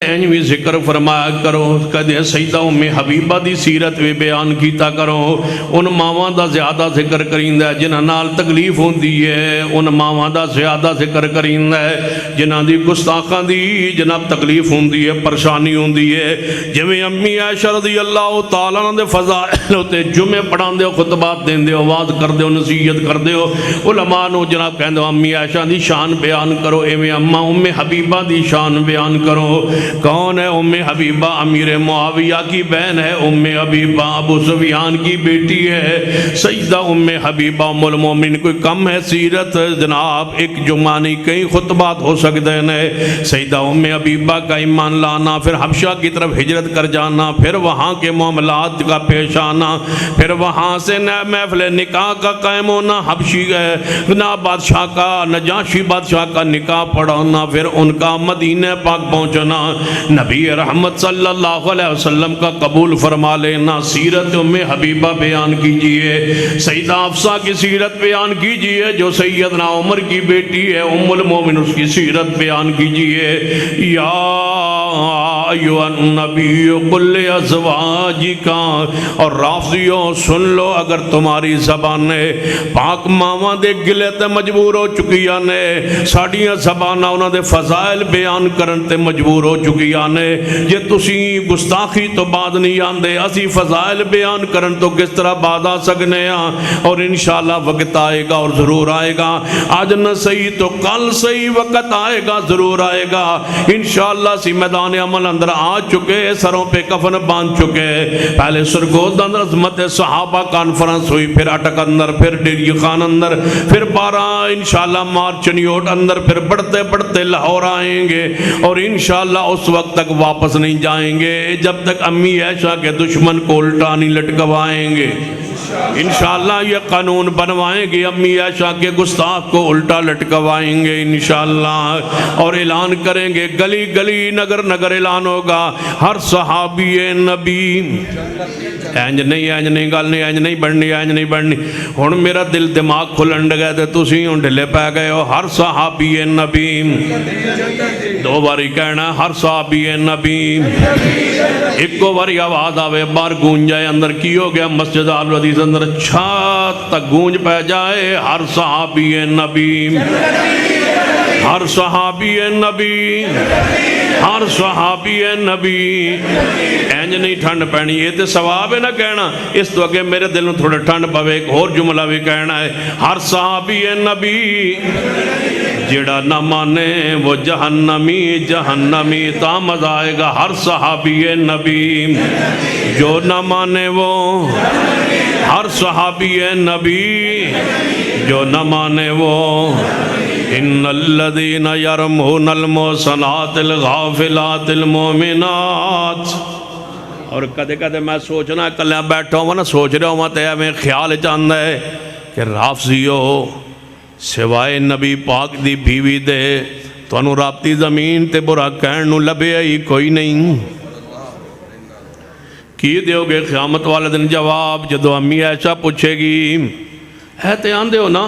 اینج بھی ذکر فرمایا کرو، کدے سیدہ ام حبیبہ دی سیرت بھی بیان کیتا کرو، ان ماواں دا زیادہ ذکر کریندا ہے جنہاں نال تکلیف ہوندی ہے، ان ماواں دا زیادہ ذکر کریندا ہے جنہاں دی گستاخاں دی جناب تکلیف ہوندی ہے، پریشانی ہوندی ہے۔ جویں امی عائشہ رضی اللہ تعالیٰ عنہ دے فضائل ہوتے جمعے پڑھاندے ہو، خطبات دیندے ہو، واز کردے ہو، نصیحت کردے ہو، علماء نو جناب کہندے ہو امی عائشہ دی شان بیان کرو، ایویں اماں ام حبیبہ دی شان بیان کرو۔ کون ہے ام حبیبہ؟ امیر معاویہ کی بہن ہے ام حبیبہ، ابو سفیان کی بیٹی ہے سیدہ ام حبیبہ ام المومنین۔ کوئی کم ہے سیرت جناب، ایک جمعہ نہیں کئی خطبات ہو سکتے ہیں۔ سیدہ ام حبیبہ کا ایمان لانا، پھر حبشہ کی طرف ہجرت کر جانا، پھر وہاں کے معاملات کا پیش آنا، پھر وہاں سے محفل نکاح کا قائم ہونا، حبشی نا بادشاہ کا نجاشی بادشاہ کا نکاح پڑھانا، پھر ان کا مدینہ پاک پہنچنا، نبی رحمت صلی اللہ علیہ وسلم کا قبول فرما لینا۔ سیرت ام حبیبہ بیان کیجئے، سیدہ حفصہ کی سیرت بیان کیجئے جو سیدنا عمر کی بیٹی ہے ام المومن، اس کی سیرت بیان کیجئے۔ یا ایھا النبی قل ازواجک، اور رافضیوں سن لو اگر تمہاری زبانیں پاک ماواں دے گلے تے مجبور ہو چکیاں نے، ساڈیاں زباناں انہاں دے فضائل بیان کرن تے مجبور ہو چکیاں نے، جے تسی گستاخی تو بعد نہیں آندے اسی فضائل بیان کرن تو کس طرح بعد آ سکنے ہاں؟ اور انشاءاللہ وقت آئے گا اور ضرور آئے گا، آج نہ صحیح تو کل صحیح وقت آئے گا، ضرور آئے گا انشاءاللہ۔ سی میدان عمل اندر آ چکے، سروں پہ کفن باندھ چکے، پہلے سرگود اندر عظمت صحابہ کانفرنس ہوئی، پھر اٹک اندر، پھر ڈیری خان اندر، پھر 12 انشاءاللہ مارچ نیوٹ اندر، پھر بڑھتے بڑھتے لاہور آئیں گے، اور انشاءاللہ اس وقت تک واپس نہیں جائیں گے جب تک امی عائشہ کے دشمن کو الٹا نہیں لٹکوائیں گے۔ انشاءاللہ یہ قانون بنوائیں گے، امی عائشہ کے گستاخ کو الٹا لٹکوائیں گے انشاءاللہ، اور اعلان کریں گے، گلی گلی نگر نگر اعلان ہوگا، ہر صحابی نبی۔ اینج نہیں گل نہیں، اینج نہیں بڑھنی، ہن میرا دل دماغ کھلن گئے تے تسی ہن ڈھلے پہ گئے ہو۔ ہر صحابی نبی، دو باری کہنا ہر صحابی نبی، ایک کو باری آواز آوے بار گونج جائے اندر، کی ہو گیا مسجد آل حدیث اندر چھات تک گونج پہ جائے، ہر صحابی نبی، ہر صحابی نبی، ہر صحابی نبی۔ اینج نہیں ٹھنڈ پینی، یہ تے ثواب ہے نہ کہنا، اس تو اگے میرے دل میں تھوڑے ٹھنڈ پوے، ایک اور جملہ بھی کہنا ہے، ہر صحابی نبی جڑا نہ مانے وہ جہنمی، جہنمی تا مزہ آئے گا۔ ہر صحابی نبی جو نہ مانے وہ، ہر صحابی نبی جو نہ مانے وہ، ان الذین یرمون المحصنات الغافلات المؤمنات۔ اور کدے کدے میں سوچنا کلیاں بیٹھا ہوں نا، سوچ رہا ہوں تے میں خیال چاہتا ہے کہ رافضیو سوائے نبی پاک دی بیوی دے تو انہوں رابطی زمین تے برا کہن نو لبے ہی کوئی نہیں۔ کی دیو گے قیامت والے دن جواب جدو امی عائشہ پوچھے گی؟ ہے تے آندے ہو نا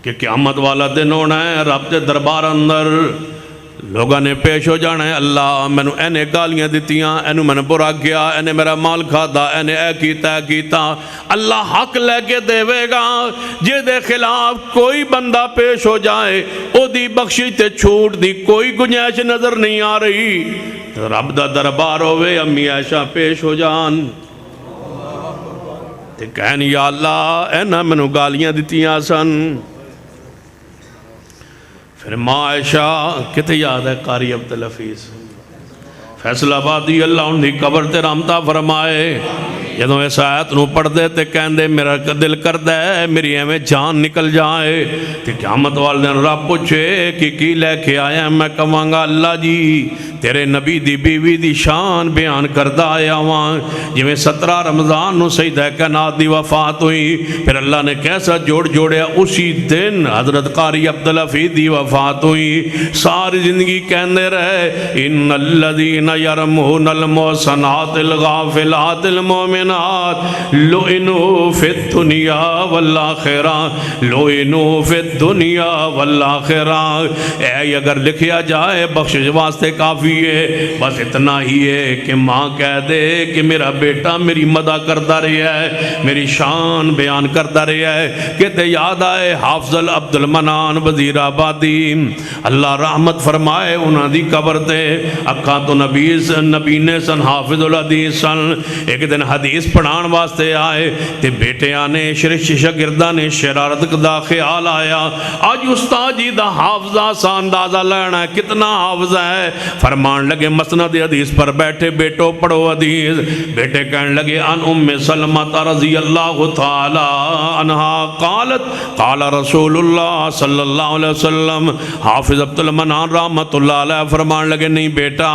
کہ قیامت والا دن ہونا ہے، رب دے دربار اندر لوگاں نے پیش ہو جانا ہے، اللہ میں نے اینے گالیاں دیتیاں، اینو میں نے برا کیا، اینے میرا مال کھادا، اینے اے کیتا، اللہ حق لے کے دے گا۔ جے دے خلاف کوئی بندہ پیش ہو جائے او دی بخشش تے چھوٹ دی کوئی گنجائش نظر نہیں آ رہی، رب دا دربار ہوئے، امی عائشہ پیش ہو جان تے کہن یا اللہ اینا میں نے گالیاں دیتیاں سن۔ پھر ماں عائشہ کتے یاد ہے قاری عبدالحفیظ فیصل آبادی اللہ ان دی قبر تے رحمتہ فرمائے، جدوں اس آیت نو پڑھ دے تے کہن دے میرا دل کر دے میری ایویں جان نکل جائے، تے قیامت والے دن رب پوچھے کہ کی لے کے آیا؟ میں کہاں گا اللہ جی تیرے نبی دی بیوی دی شان بیان کردہ آیا وہاں، جویں 17 رمضان نو سیدہ کائنات دی وفات ہوئی، پھر اللہ نے کیسا جوڑیا اسی دن حضرت قاری عبدالحفیظ دی وفات ہوئی۔ ساری زندگی کہندے رہے ان الذین یرمون المحصنات الغافلات المؤمنات المؤمنات لعنوا فی الدنیا والآخرہ، لعنوا فی الدنیا والآخرہ۔ اے اگر لکھیا جائے بخشش واسطے کافی ہے، بس اتنا ہی ہے کہ ماں کہہ دے کہ میرا بیٹا میری مدح کرتا رہا ہے، میری شان بیان کرتا رہا ہے، کہ تے یاد آئے حافظ عبد المنان وزیر آبادی، اللہ رحمت فرمائے انہاں دی قبر تے اکھاں تو نبی نے سن، حافظ الحدیث سن۔ ایک دن حدیث پڑھان واسطے آئے تے بیٹیاں نے شاگرداں نے شرارت دا خیال آیا، آج استاد جی دا حافظہ سا اندازہ لینا ہے کتنا حافظہ ہے۔ فرمان لگے مسند حدیث پر بیٹھے بیٹو پڑھو حدیث۔ بیٹے کہنے لگے ان ام سلمہ رضی اللہ تعالی عنہا قالت قال رسول اللہ صلی اللہ علیہ وسلم۔ حافظ عبد المنان رحمت اللہ علیہ فرمان لگے نہیں بیٹا،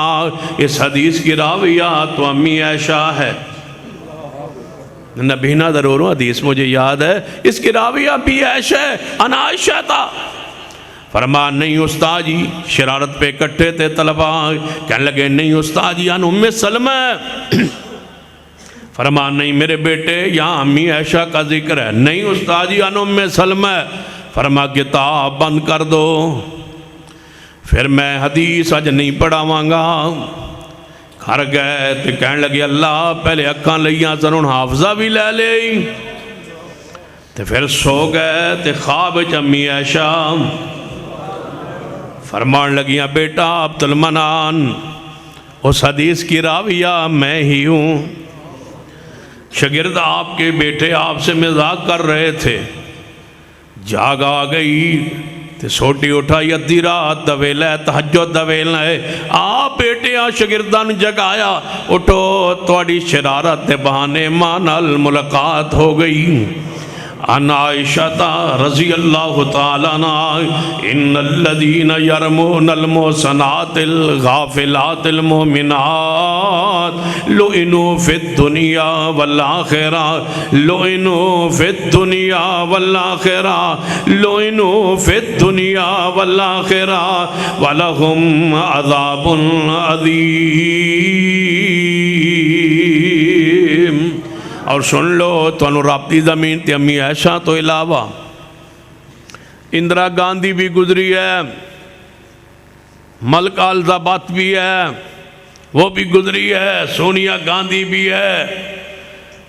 اس حدیث کی راویہ تو امی عائشہ ہے۔ نبینا ضرور حدیث مجھے یاد ہے، اس کی راویہ بھی عائشہ ہے، انا عائشہ تھا۔ فرمان نہیں استاد جی، شرارت پہ اکٹھے تھے طلبہ، کہنے لگے نہیں استاد جی ان ام سلمہ۔ فرمان نہیں میرے بیٹے یہاں امی عائشہ کا ذکر ہے، نہیں استاد جی ان ام سلمہ۔ فرما کتاب بند کر دو، پھر میں حدیث اج نہیں پڑھاواں گا۔ گھر گئے تو کہنے لگے اللہ پہلے اکھاں لئیاں سنوں حافظہ بھی لے لے، تو پھر سو گئے تو خواب امی عائشہ فرمان لگیاں بیٹا عبد المنان اس حدیث کی راویہ میں ہی ہوں، شاگرد آپ کے بیٹے آپ سے مذاق کر رہے تھے، جاگ آ گئی تے سوٹی اٹھائی ادھی رات دویل ہے تہجد دویل ہے، آپ بیٹے شاگردان جگایا اٹھو تواڈی شرارت دے بہانے ماں نال ملاقات ہو گئی۔ عن عائشہ رضی اللہ تعالیٰ عنہ ان الذین یرمون المحصنات الغافلات المؤمنات لعنوا فی الدنیا والآخرہ، لعنوا فی الدنیا والآخرہ، لعنوا فی الدنیا والآخرہ ولہم عذاب عظیم۔ اور سن لو تو انہوں رابطی زمین تے امی عائشہ تو علاوہ اندرا گاندھی بھی گزری ہے، ملکہ الزابتھ بھی ہے، وہ بھی گزری ہے، سونیا گاندھی بھی ہے،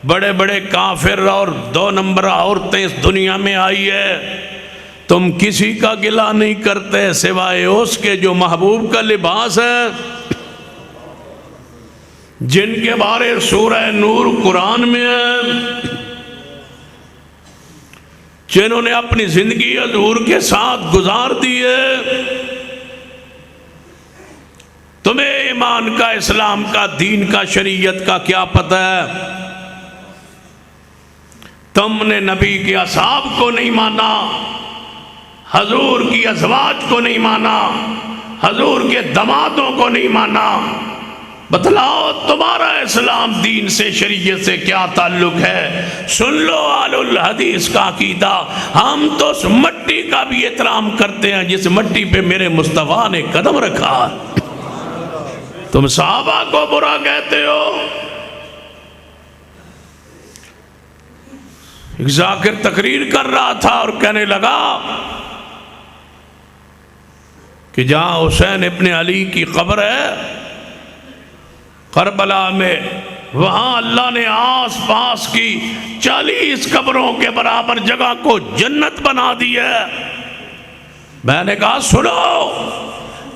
بڑے بڑے کافر اور 2 نمبر عورتیں اس دنیا میں آئی ہے۔ تم کسی کا گلہ نہیں کرتے سوائے اس کے جو محبوب کا لباس ہے، جن کے بارے سورہ نور قرآن میں ہے، جنہوں نے اپنی زندگی حضور کے ساتھ گزار دی ہے۔ تمہیں ایمان کا، اسلام کا، دین کا، شریعت کا کیا پتہ ہے؟ تم نے نبی کے اصحاب کو نہیں مانا، حضور کی ازواج کو نہیں مانا، حضور کے دمادوں کو نہیں مانا۔ بتلاؤ تمہارا اسلام دین سے، شریعت سے کیا تعلق ہے؟ سن لو اہل الحدیث کا عقیدہ، ہم تو اس مٹی کا بھی احترام کرتے ہیں جس مٹی پہ میرے مصطفیٰ نے قدم رکھا۔ تم صحابہ کو برا کہتے ہو۔ ایک ذاکر تقریر کر رہا تھا اور کہنے لگا کہ جہاں حسین ابن علی کی قبر ہے کربلا میں، وہاں اللہ نے آس پاس کی 40 قبروں کے برابر جگہ کو جنت بنا دی ہے۔ میں نے کہا سنو،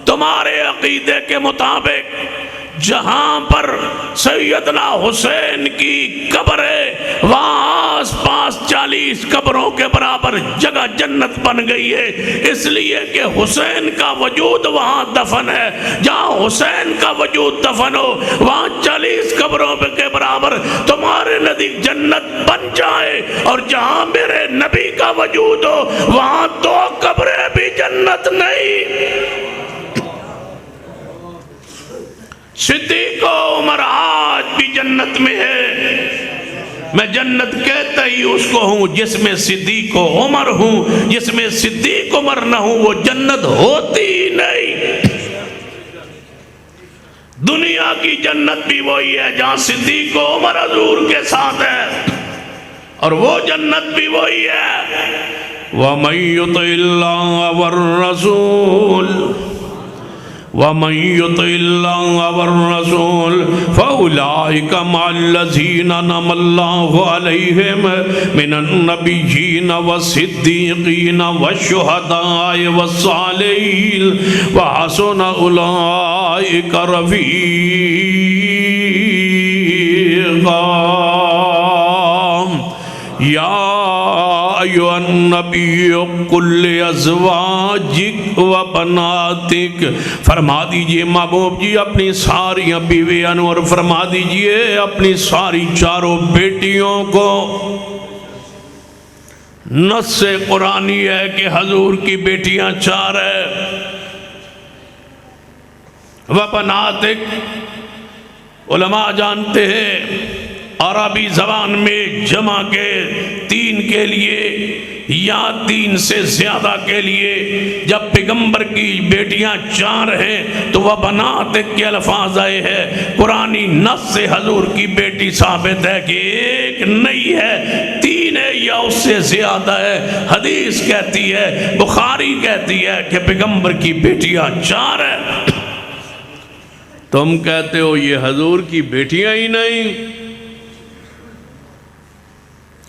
تمہارے عقیدے کے مطابق جہاں پر سیدنا حسین کی قبر ہے وہاں آس پاس 40 قبروں کے برابر جگہ جنت بن گئی ہے، اس لیے کہ حسین کا وجود وہاں دفن ہے۔ جہاں حسین کا وجود دفن ہو وہاں 40 قبروں کے برابر تمہارے نزدیک جنت بن جائے، اور جہاں میرے نبی کا وجود ہو وہاں 2 قبریں بھی جنت نہیں۔ صدیق و عمر آج بھی جنت میں ہے، میں جنت کہتا ہی اس کو ہوں جس میں صدیق و عمر ہوں، جس میں صدیق عمر نہ ہوں وہ جنت ہوتی ہی نہیں۔ دنیا کی جنت بھی وہی ہے جہاں صدیق و عمر حضور کے ساتھ ہے، اور وہ جنت بھی وہی ہے۔ وَمَن يُطِعِ اللَّهَ وَالرَّسُولَ وَمَن يُطِعِ اللَّهَ وَالرَّسُولَ فَأُولَٰئِكَ مَعَ الَّذِينَ أَنْعَمَ اللَّهُ عَلَيْهِم مِّنَ النَّبِيِّينَ وَالصِّدِّيقِينَ وَالشُّهَدَاءِ وَالصَّالِحِينَ وَحَسُنَ أُولَٰئِكَ رَفِيقًا۔ یا ایھا النبی قل لازواجک و بناتک، فرما دیجئے محبوب جی اپنی ساری بیویاں اور فرما دیجئے اپنی ساری چاروں بیٹیوں کو۔ نص قرآنی ہے کہ حضور کی بیٹیاں چار ہیں۔ و بناتک، علماء جانتے ہیں عربی زبان میں جمع کے تین کے لیے یا تین سے زیادہ کے لیے، جب پیغمبر کی بیٹیاں چار ہیں تو وہ بناتک کے الفاظ آئے ہیں۔ قرآنی نص سے حضور کی بیٹی ثابت ہے کہ ایک نہیں ہے، تین ہے یا اس سے زیادہ ہے۔ حدیث کہتی ہے، بخاری کہتی ہے کہ پیغمبر کی بیٹیاں چار ہیں۔ تم کہتے ہو یہ حضور کی بیٹیاں ہی نہیں،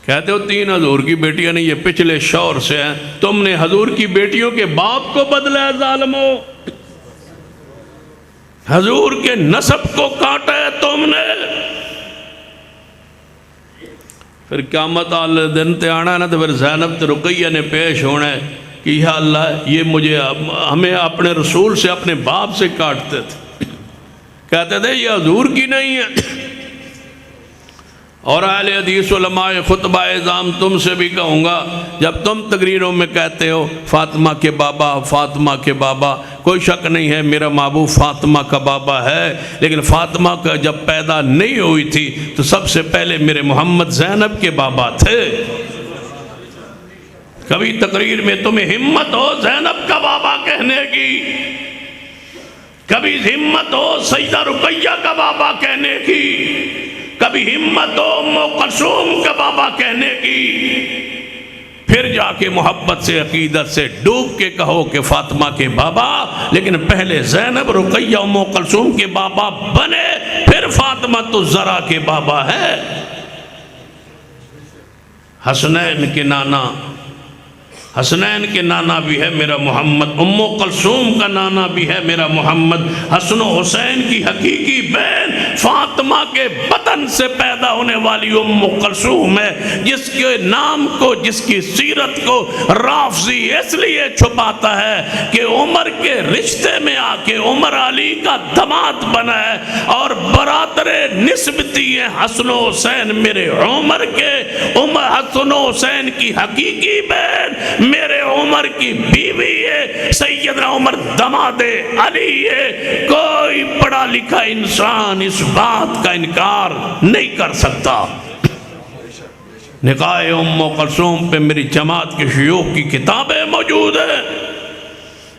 کہتے ہو تین حضور کی بیٹیاں نہیں، یہ پچھلے شور سے ہیں۔ تم نے حضور کی بیٹیوں کے باپ کو بدلا ہے ظالمو، حضور کے نسب کو کاٹا ہے تم نے۔ پھر قیامت والے دن تے آنا ہے نا، تو پھر زینب تے رقیہ نے پیش ہونا ہے کہ یا اللہ یہ مجھے ہمیں اپنے رسول سے اپنے باپ سے کاٹتے تھے، کہتے تھے یہ حضور کی نہیں ہے۔ اور اہل حدیث علماء خطبہ اعظام تم سے بھی کہوں گا، جب تم تقریروں میں کہتے ہو فاطمہ کے بابا فاطمہ کے بابا، کوئی شک نہیں ہے میرا محبوب فاطمہ کا بابا ہے، لیکن فاطمہ کا جب پیدا نہیں ہوئی تھی تو سب سے پہلے میرے محمد زینب کے بابا تھے۔ کبھی تقریر میں تمہیں ہمت ہو زینب کا بابا کہنے کی، کبھی ہمت ہو سیدہ رقیہ کا بابا کہنے کی، کبھی ہمت ہو ام کلثوم کا بابا کہنے کی، پھر جا کے محبت سے عقیدت سے ڈوب کے کہو کہ فاطمہ کے بابا، لیکن پہلے زینب رقیہ ام کلثوم کے بابا بنے، پھر فاطمہ تو زرا کے بابا ہے۔ حسنین کے نانا بھی ہے میرا محمد، ام کلثوم کا نانا بھی ہے میرا محمد، حسن و حسین کی حقیقی بہن فاطمہ کے بطن سے پیدا ہونے والی ام کلثوم ہے، جس کے نام کو جس کی سیرت کو رافضی اس لیے چھپاتا ہے کہ عمر کے رشتے میں آ کے عمر علی کا داماد بنا ہے، اور برادر نسبتی ہے حسن و حسین میرے عمر کے، حسن و حسین کی حقیقی بہن میرے عمر کی بیوی ہے، سیدنا عمر داماد علی ہے۔ کوئی پڑھا لکھا انسان اس بات کا انکار نہیں کر سکتا۔ نکاح ام کلثوم پہ میری جماعت کے شیوخ کی کتابیں موجود ہیں۔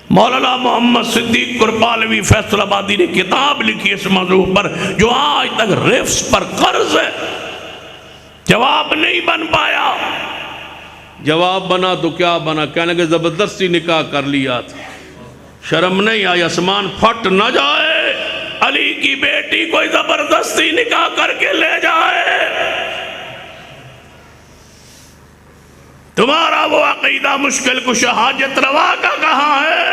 مولانا محمد صدیق کرپالوی فیصل آبادی نے کتاب لکھی اس موضوع پر، جو آج تک رفظ پر قرض ہے، جواب نہیں بن پایا۔ جواب بنا تو کیا بنا، کہنے کہ زبردستی نکاح کر لیا تھا، شرم نہیں آئی، آسمان پھٹ نہ جائے علی کی بیٹی کوئی زبردستی نکاح کر کے لے جائے۔ تمہارا وہ عقیدہ مشکل کشا حاجت روا کا کہاں ہے؟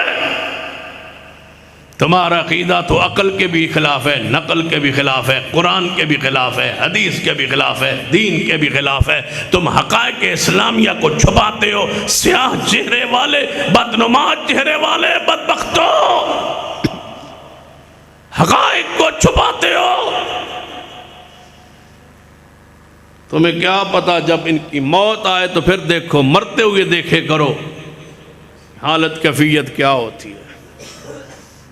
تمہارا عقیدہ تو عقل کے بھی خلاف ہے، نقل کے بھی خلاف ہے، قرآن کے بھی خلاف ہے، حدیث کے بھی خلاف ہے، دین کے بھی خلاف ہے۔ تم حقائق اسلامیہ کو چھپاتے ہو، سیاہ چہرے والے، بدنما چہرے والے بدبختو، حقائق کو چھپاتے ہو۔ تمہیں کیا پتا جب ان کی موت آئے تو پھر دیکھو، مرتے ہوئے دیکھے کرو حالت کیفیت کیا ہوتی ہے۔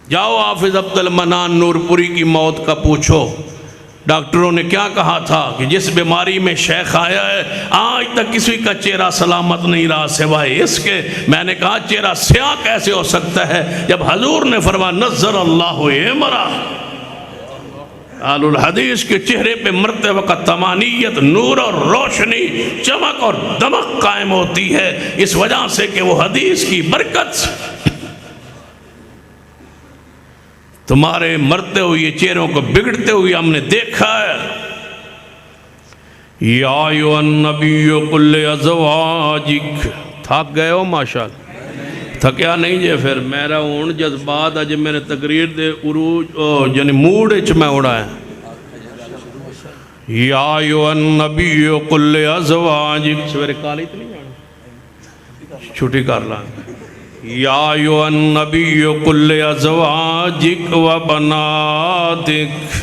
جاؤ حافظ عبد المنان نور پوری کی موت کا پوچھو، ڈاکٹروں نے کیا کہا تھا کہ جس بیماری میں شیخ آیا ہے آج تک کسی کا چہرہ سلامت نہیں رہا سوائے اس کے۔ میں نے کہا چہرہ سیاہ کیسے ہو سکتا ہے جب حضور نے فرمایا نظر اللہ عمرہ، اہل الحدیث کے چہرے پہ مرتے وقت طمانیت، نور اور روشنی، چمک اور دمک قائم ہوتی ہے، اس وجہ سے کہ وہ حدیث کی برکت سے تمہارے مرتے ہوئے چہروں کو بگڑتے ہوئے ہم نے دیکھا ہے۔ یا ایھا النبی قل لازواجک، تھک گئے ہو ماشاءاللہ، تھکیا نہیں جے پھر میرا ہون جذبات اج میں نے تقریر دے عروج یعنی موڈ اچ میں اڑا ہے۔ یا ایھا النبی قل لازواجک، سویرے کالی تو نہیں جانا، چھٹی کر لاں۔ یا ایھا النبی قل لازواجک و بناتک،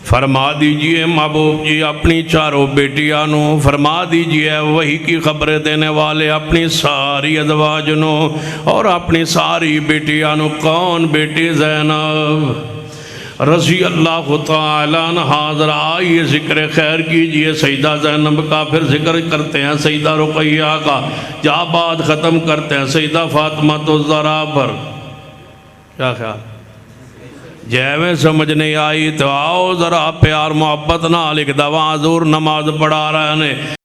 فرما دیجئے محبوب جی اپنی چاروں بیٹیانوں، فرما دیجئے وہی کی خبریں دینے والے اپنی ساری ازواجنوں اور اپنی ساری بیٹیانوں۔ کون؟ بیٹی زینب رضی اللہ تعالیٰ عنہا۔ ذرا آئیے ذکر خیر کیجئے، سیدہ زینب کا پھر ذکر کرتے ہیں، سیدہ رقیہ کا، جہاں بعد ختم کرتے ہیں سیدہ فاطمہ الزہرا پر۔ کیا خیال؟ جیویں سمجھ نہیں آئی تو آؤ ذرا پیار محبت نال ایک دفعہ حضور نماز پڑھا رہے ہیں۔